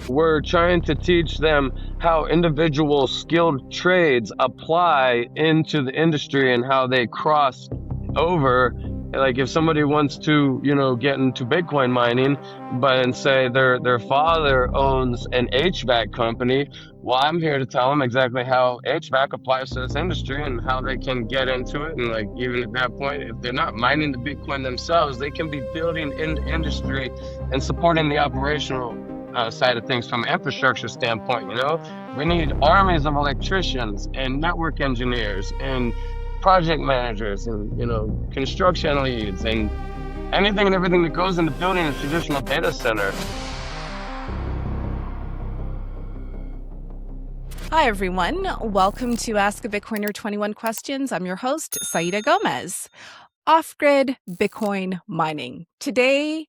we're trying to teach them how individual skilled trades apply into the industry and how they cross over. Like if somebody wants to, get into Bitcoin mining, but and say their father owns an HVAC company, well, I'm here to tell them exactly how HVAC applies to this industry and how they can get into it. And like even at that point, if they're not mining the Bitcoin themselves, they can be building in the industry and supporting the operational side of things from an infrastructure standpoint. We need armies of electricians and network engineers and project managers and construction leads and anything and everything that goes into building a traditional data center. Hi, everyone. Welcome to Ask a Bitcoiner 21 Questions. I'm your host, Saida Gomez. Off-grid Bitcoin mining. Today,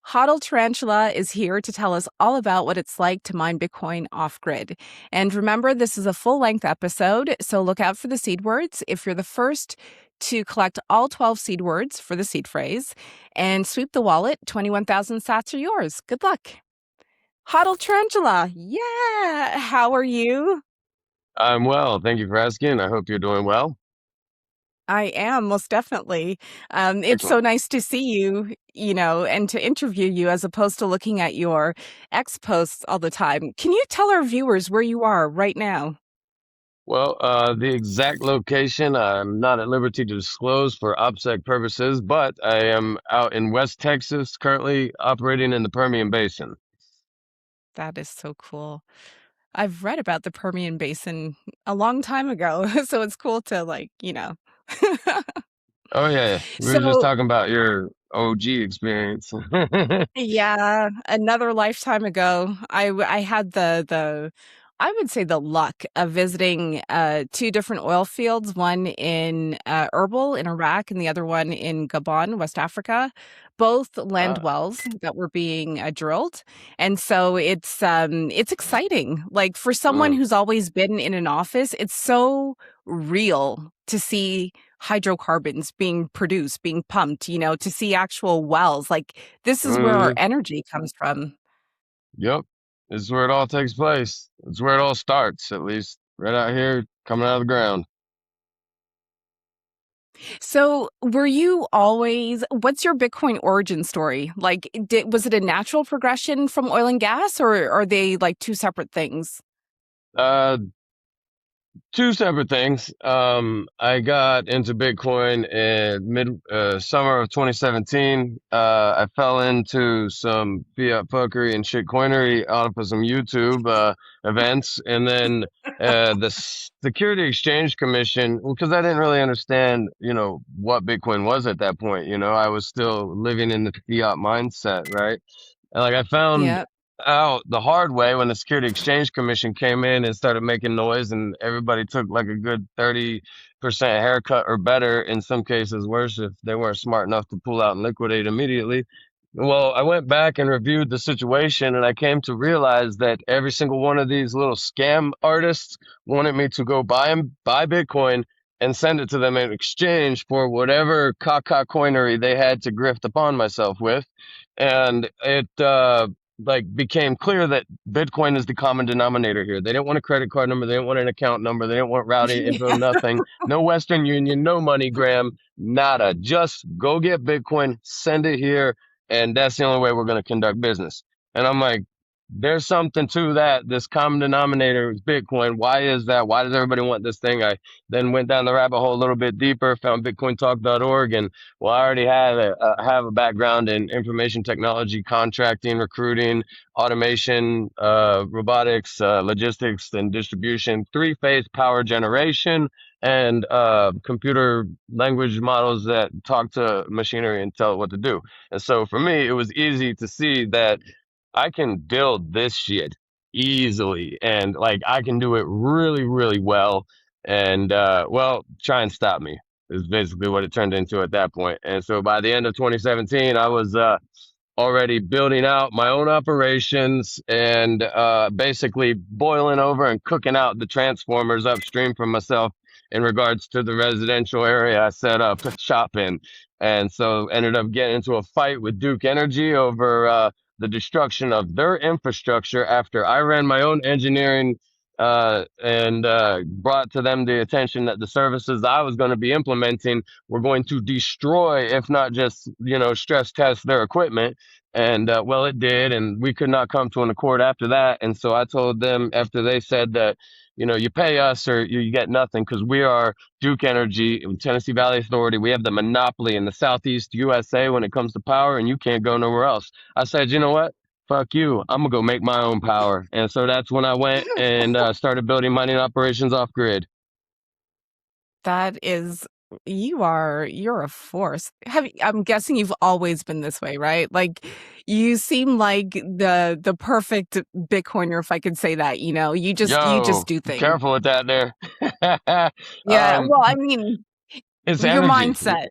HODL Tarantula is here to tell us all about what it's like to mine Bitcoin off-grid. And remember, this is a full-length episode, so look out for the seed words. If you're the first to collect all 12 seed words for the seed phrase and sweep the wallet, 21,000 sats are yours. Good luck. HODL Tarantula, yeah! How are you? I'm well. Thank you for asking. I hope you're doing well. I am, most definitely. It's so Excellent. nice to see you, and to interview you as opposed to looking at your X posts all the time. Can you tell our viewers where you are right now? Well, the exact location I'm not at liberty to disclose for OPSEC purposes, but I am out in West Texas, currently operating in the Permian Basin. That is so cool. I've read about the Permian Basin a long time ago, so it's cool to Oh yeah, we were just So, talking about your OG experience. yeah, another lifetime ago, I had the I would say the luck of visiting two different oil fields, one in Erbil in Iraq and the other one in Gabon, West Africa, both land Ah, wells that were being drilled. And so it's exciting. Like for someone mm, who's always been in an office, it's so real to see hydrocarbons being produced, being pumped, to see actual wells. Like this is where our mm, energy comes from. yep, this is where it all takes place. It's where it all starts, at least right out here, coming out of the ground. So, were you always what's your Bitcoin origin story? Like, was it a natural progression from oil and gas, or are they like two separate things? Uh, Two separate things. I got into Bitcoin in mid summer of 2017. I fell into some fiat fuckery and shitcoinery out of some YouTube events, and then the Security Exchange Commission. Well, because I didn't really understand, what Bitcoin was at that point. I was still living in the fiat mindset, right? And like I found Yeah. out the hard way when the Security Exchange Commission came in and started making noise, and everybody took like a good 30% haircut or better, in some cases worse if they weren't smart enough to pull out and liquidate immediately. Well, I went back and reviewed the situation, and I came to realize that every single one of these little scam artists wanted me to go buy Bitcoin and send it to them in exchange for whatever caca coinery they had to grift upon myself with. And it like became clear that Bitcoin is the common denominator here. They didn't want a credit card number, they didn't want an account number, they didn't want routing info, nothing. No Western Union, no MoneyGram, nada. Just go get Bitcoin, send it here, and that's the only way we're going to conduct business. And I'm like, there's something to that. This common denominator is Bitcoin. Why is that? Why does everybody want this thing? I then went down the rabbit hole a little bit deeper, found BitcoinTalk.org, and well, I already have a background in information technology, contracting, recruiting, automation, robotics, logistics, and distribution, three-phase power generation, and computer language models that talk to machinery and tell it what to do. And so for me, it was easy to see that I can build this shit easily, and like I can do it really, really well. And well, try and stop me is basically what it turned into at that point. And so by the end of 2017, I was already building out my own operations and basically boiling over and cooking out the transformers upstream from myself in regards to the residential area I set up shop in. And so ended up getting into a fight with Duke Energy over the destruction of their infrastructure after I ran my own engineering and brought to them the attention that the services I was going to be implementing were going to destroy, if not just, stress test their equipment. And well, it did. And we could not come to an accord after that. And so I told them after they said that, you pay us or you get nothing because we are Duke Energy, Tennessee Valley Authority. We have the monopoly in the Southeast USA when it comes to power, and you can't go nowhere else. I said, you know what? Fuck you. I'm gonna go make my own power. And so that's when I went and started building mining operations off grid. That is you're a force. I'm guessing you've always been this way, right? Like you seem like the perfect Bitcoiner, if I could say that, you just Yo, do things. careful with that there. Yeah, um, well, I mean, it's your energy. mindset.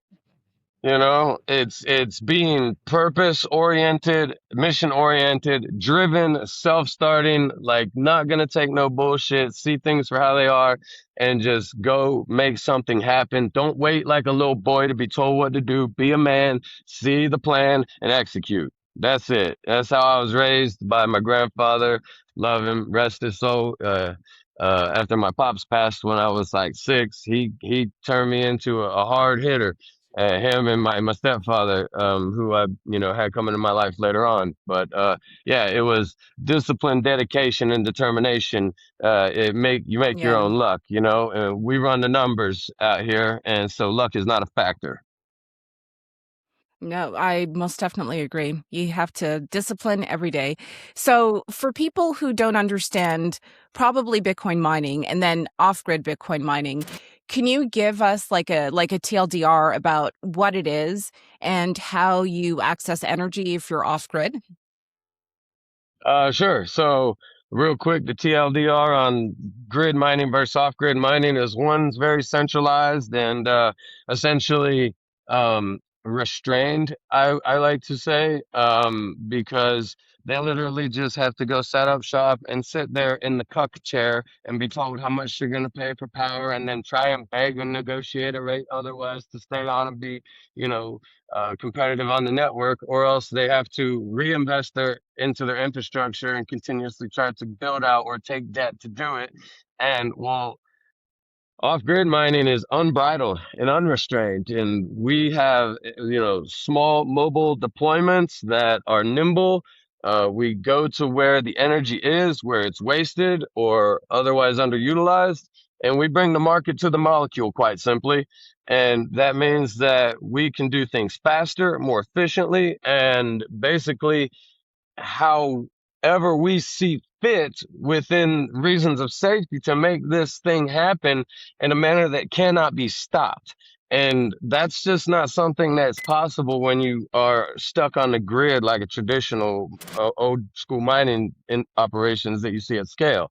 It's being purpose oriented, mission oriented, driven, self starting, like not gonna take no bullshit, see things for how they are, and just go make something happen. Don't wait like a little boy to be told what to do. Be a man, see the plan, and execute. That's it. That's how I was raised by my grandfather. Love him, rest his soul. After my pops passed when I was like 6, he turned me into a hard hitter, him and my stepfather, who I had come into my life later on. But yeah, it was discipline, dedication, and determination. You make your Yeah. own luck. We run the numbers out here, and so luck is not a factor. No, I most definitely agree. You have to discipline every day. So, for people who don't understand probably Bitcoin mining and then off-grid Bitcoin mining, can you give us like a TLDR about what it is and how you access energy if you're off-grid? Sure. So, real quick, the TLDR on grid mining versus off grid mining is one's very centralized and essentially restrained, I like to say, because they literally just have to go set up shop and sit there in the cuck chair and be told how much they're going to pay for power and then try and beg and negotiate a rate otherwise to stay on and be, you know, competitive on the network, or else they have to reinvest into their infrastructure and continuously try to build out or take debt to do it. And well, off-grid mining is unbridled and unrestrained, and we have, small mobile deployments that are nimble. We go to where the energy is, where it's wasted or otherwise underutilized, and we bring the market to the molecule, quite simply. And that means that we can do things faster, more efficiently, and basically however we see fit within reasons of safety to make this thing happen in a manner that cannot be stopped. And that's just not something that's possible when you are stuck on the grid like a traditional old school mining operations that you see at scale.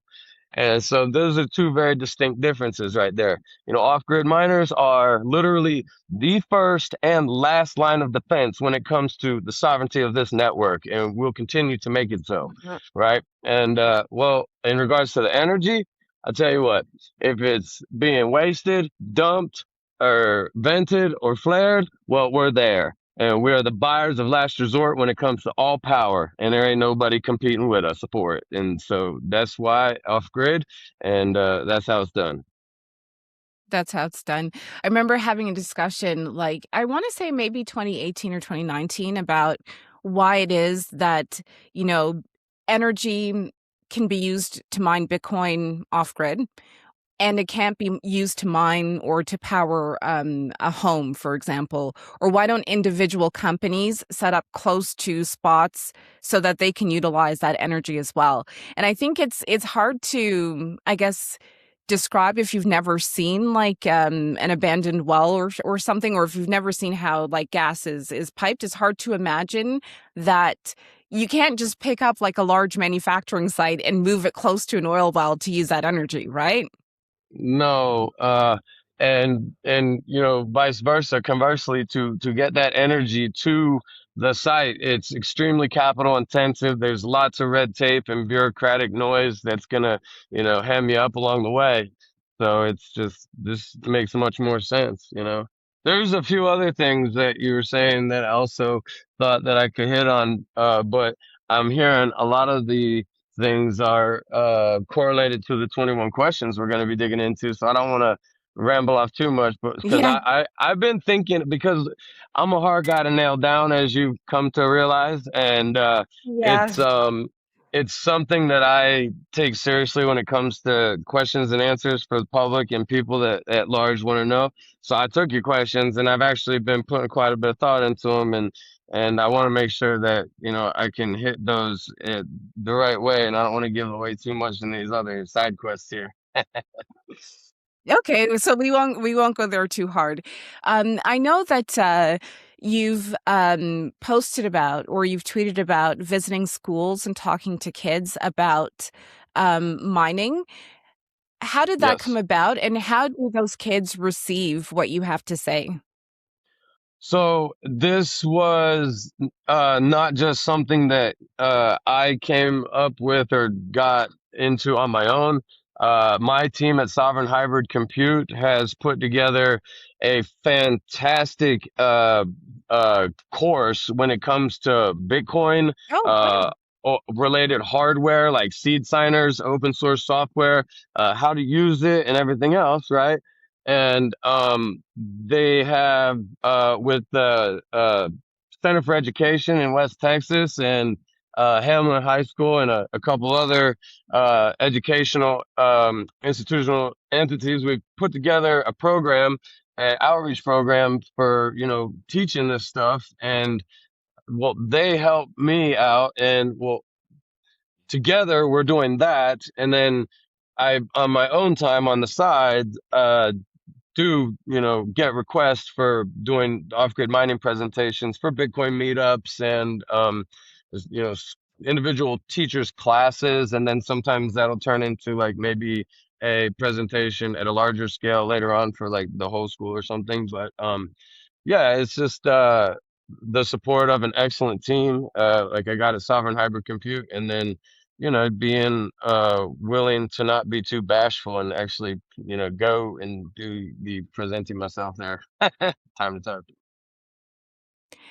And so those are two very distinct differences right there. Off-grid miners are literally the first and last line of defense when it comes to the sovereignty of this network, and will continue to make it so, right? And well, in regards to the energy, I tell you what, if it's being wasted, dumped, or vented or flared, well, we're there. And we are the buyers of last resort when it comes to all power, and there ain't nobody competing with us for it. And so that's why off grid, and that's how it's done. That's how it's done. I remember having a discussion, like, I want to say maybe 2018 or 2019 about why it is that, you know, energy can be used to mine Bitcoin off grid and it can't be used to mine or to power a home, for example. Or why don't individual companies set up close to spots so that they can utilize that energy as well? And I think it's hard to, I guess, describe if you've never seen like an abandoned well or something, or if you've never seen how like gas is piped. It's hard to imagine that you can't just pick up like a large manufacturing site and move it close to an oil well to use that energy, right? No, and vice versa. Conversely, to get that energy to the site, it's extremely capital intensive. There's lots of red tape and bureaucratic noise that's gonna, hem you up along the way. So it's just this makes much more sense. There's a few other things that you were saying that I also thought that I could hit on, but I'm hearing a lot of the things are correlated to the 21 questions we're going to be digging into. So I don't want to ramble off too much, but because Yeah. I've been thinking, because I'm a hard guy to nail down, as you've come to realize, and Yeah. it's it's something that I take seriously when it comes to questions and answers for the public and people that at large want to know. So I took your questions, and I've actually been putting quite a bit of thought into them, and I want to make sure that I can hit those the right way, and I don't want to give away too much in these other side quests here. Okay, so we won't go there too hard. I know that you've posted about or you've tweeted about visiting schools and talking to kids about mining. How did that come Yes. about, and how do those kids receive what you have to say? So this was not just something that I came up with or got into on my own. My team at Sovereign Hybrid Compute has put together a fantastic course when it comes to Bitcoin Oh, uh, good. related hardware like seed signers, open source software, how to use it, and everything else, right? And they have with the Center for Education in West Texas and Hamlin High School and a couple other educational institutional entities, we've put together a program, an outreach program for teaching this stuff. And well, they help me out, and well, together we're doing that. And then I, on my own time on the side, do get requests for doing off-grid mining presentations for Bitcoin meetups and you know individual teachers classes, and then sometimes that'll turn into like maybe a presentation at a larger scale later on for like the whole school or something. But yeah, it's just the support of an excellent team, like I got at Sovereign Hybrid Compute, and then being willing to not be too bashful and actually, go and do the presenting myself there time to time.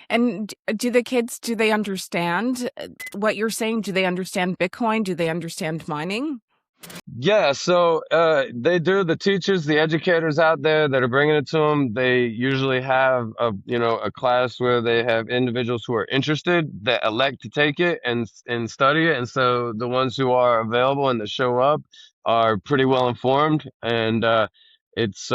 And do the kids, do they understand what you're saying? Do they understand Bitcoin? Do they understand mining? Yeah, so they do. The teachers, the educators out there that are bringing it to them, they usually have a class where they have individuals who are interested that elect to take it and study it, and so the ones who are available and that show up are pretty well informed, and it's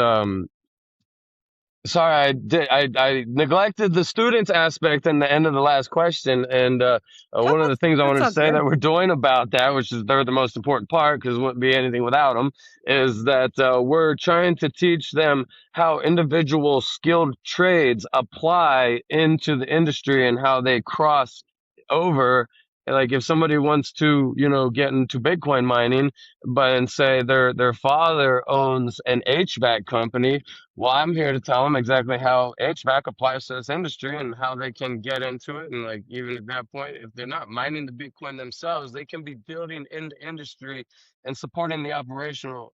sorry, I neglected the students aspect in the end of the last question, and Oh, one of the things I that's wanted to all say that good. we're doing about that, which is they're the most important part because it wouldn't be anything without them, is that we're trying to teach them how individual skilled trades apply into the industry and how they cross over. Like if somebody wants to, get into Bitcoin mining, but and say their father owns an HVAC company, well, I'm here to tell them exactly how HVAC applies to this industry and how they can get into it. And like even at that point, if they're not mining the Bitcoin themselves, they can be building in the industry and supporting the operational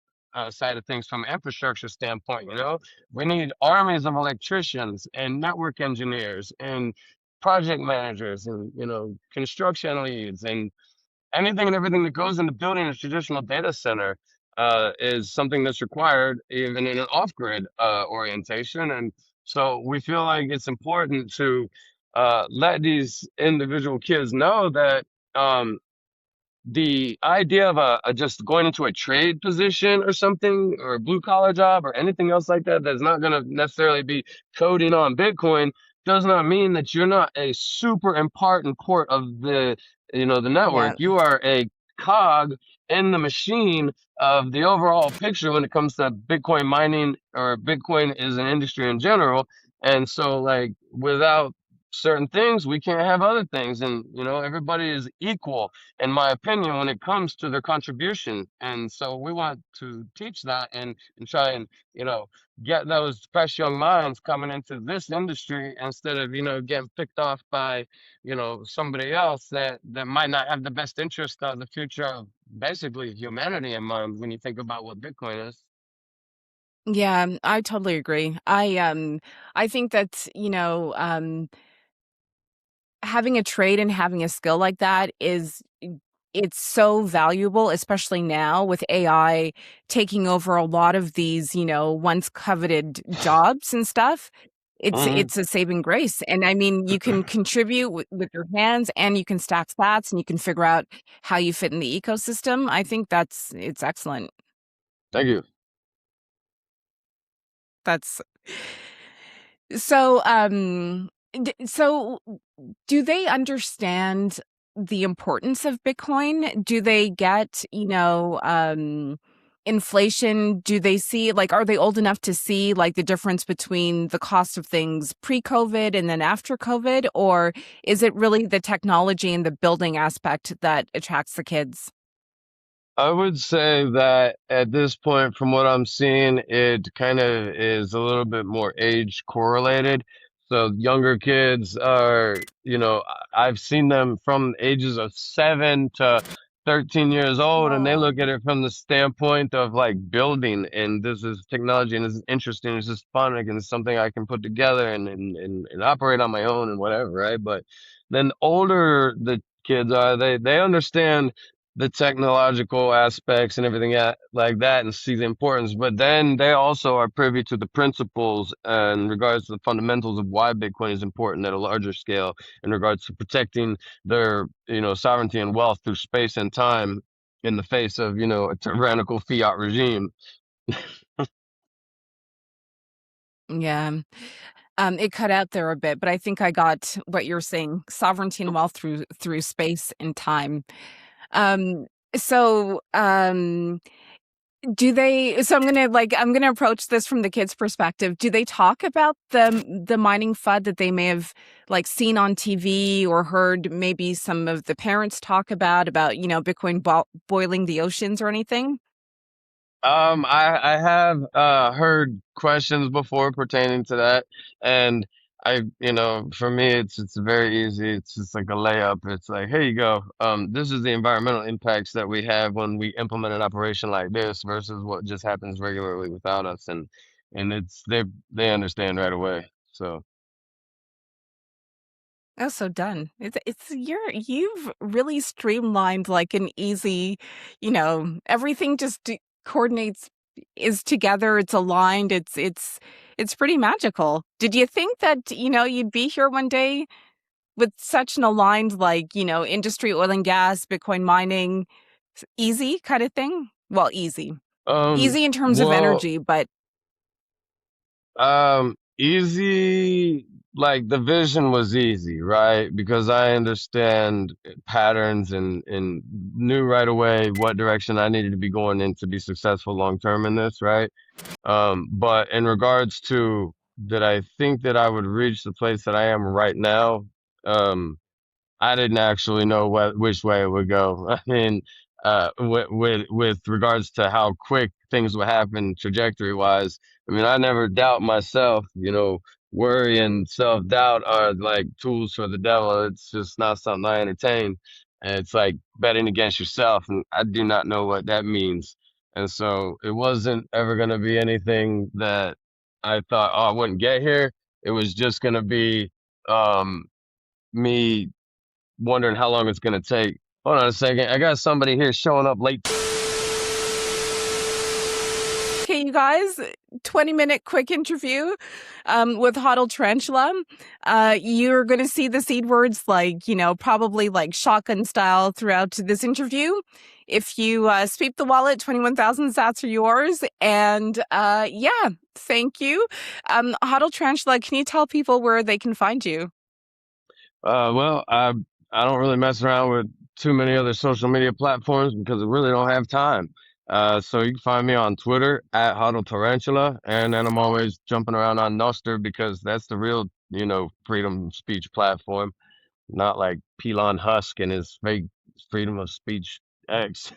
side of things from an infrastructure standpoint. We need armies of electricians and network engineers and project managers and construction leads and anything and everything that goes into building a traditional data center is something that's required even in an off-grid orientation. And so we feel like it's important to let these individual kids know that um, the idea of just going into a trade position or something, or a blue collar job or anything else like that that's not going to necessarily be coding on Bitcoin, does not mean that you're not a super important part of the network. Yeah. You are a cog in the machine of the overall picture when it comes to Bitcoin mining, or Bitcoin is an industry in general. And so like without certain things we can't have other things, and everybody is equal in my opinion, when it comes to their contribution. And so we want to teach that and try and, get those fresh young minds coming into this industry instead of, getting picked off by, somebody else that might not have the best interest of the future of basically humanity in mind when you think about what Bitcoin is. Yeah, I totally agree. I think that, having a trade and having a skill like that it's so valuable, especially now with AI taking over a lot of these, once coveted jobs and stuff. It's Hmm. it's a saving grace. And I mean, you can contribute with your hands and you can stack stats and you can figure out how you fit in the ecosystem. I think it's excellent. Thank you. That's so so do they understand the importance of Bitcoin? Do they get, inflation? Do they see, like, are they old enough to see, like, the difference between the cost of things pre-COVID and then after COVID? Or is it really the technology and the building aspect that attracts the kids? I would say that at this point, from what I'm seeing, it kind of is a little bit more age correlated. So younger kids are, I've seen them from ages of 7 to 13 years old, and they Oh, look at it from the standpoint of like building, and this is technology, and this is interesting, it's just fun, and it's something I can put together and operate on my own and whatever, right? But then older the kids are, they understand the technological aspects and everything like that and see the importance. But then they also are privy to the principles in regards to the fundamentals of why Bitcoin is important at a larger scale in regards to protecting their, sovereignty and wealth through space and time in the face of, a tyrannical fiat regime. yeah. It cut out there a bit, but I think I got what you're saying: sovereignty and wealth through space and time. Um, so, do they? So I'm gonna approach this from the kids' perspective. Do they talk about the mining FUD that they may have like seen on TV or heard maybe some of the parents talk about Bitcoin boiling the oceans or anything? I have heard questions before pertaining to that, and for me, it's very easy. It's just like a layup. It's like, here you go. This is the environmental impacts that we have when we implement an operation like this versus what just happens regularly without us, and they understand right away. So, Oh, so done. You've really streamlined like an easy, everything just coordinates, is together, it's aligned, it's pretty magical. Did you think that, you'd be here one day with such an aligned, like, industry, oil and gas, Bitcoin mining, easy kind of thing? Well, easy. Easy in terms of well, energy, but easy, like the vision was easy, right? Because I understand patterns and knew right away what direction I needed to be going in to be successful long term in this, right? But in regards to that, I think that I would reach the place that I am right now. I didn't actually know which way it would go. I mean, with regards to how quick things would happen trajectory wise. I mean, I never doubt myself. Worry and self doubt are like tools for the devil. It's just not something I entertain. And it's like betting against yourself, and I do not know what that means. And so it wasn't ever going to be anything that I thought, oh, I wouldn't get here. It was just going to be um, me wondering how long it's gonna take. Hold on a second. I got somebody here showing up late. okay, you guys, 20-minute quick interview with HODL Tarantula. You're going to see the seed words like, probably like shotgun style throughout this interview. If you sweep the wallet, 21,000 sats are yours. And yeah, thank you. HODL Tarantula, can you tell people where they can find you? Well, I don't really mess around with too many other social media platforms because I really don't have time. So you can find me on Twitter at HODL Tarantula, and then I'm always jumping around on Nostr because that's the real, freedom of speech platform, not like Pelon Husk and his fake freedom of speech X.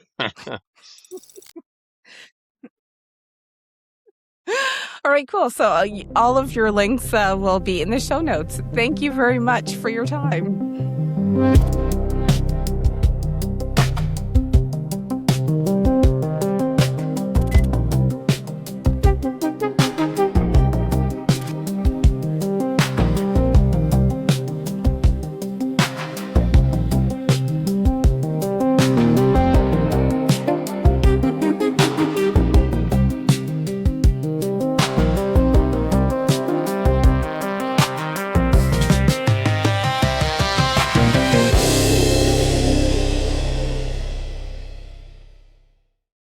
All right, cool. So all of your links will be in the show notes. Thank you very much for your time.